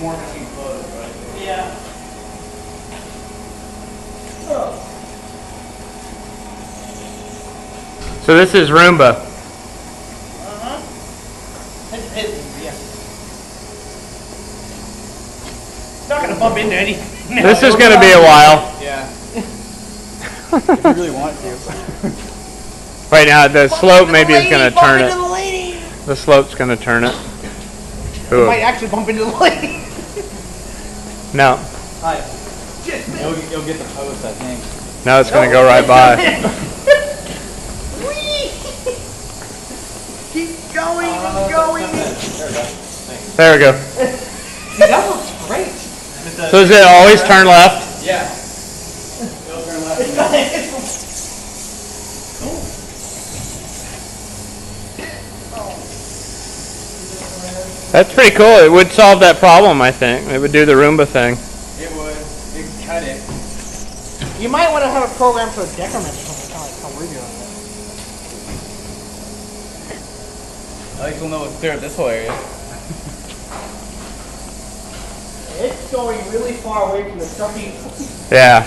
more between photos, right? Yeah. So this is Roomba. Yeah. Not gonna bump into any. No, This is going to be a while. Yeah. If you really want to. Right now, the slope maybe is going to turn Bump into it. the lady. The slope's going to turn it. You might actually bump into the lady. No. Hi. You'll get the post, I think. No, it's going to go right by. Keep going and going. There we go. There we go. See, that looks great. So does it always turn left? Yeah. It'll turn left. That's pretty cool. It would solve that problem, I think. It would do the Roomba thing. It would. It could cut it. You might want to have a program for decrement or something, kind of like how we're doing it. At least we'll know what's clear up this whole area. It's going really far away from the trucking. Yeah.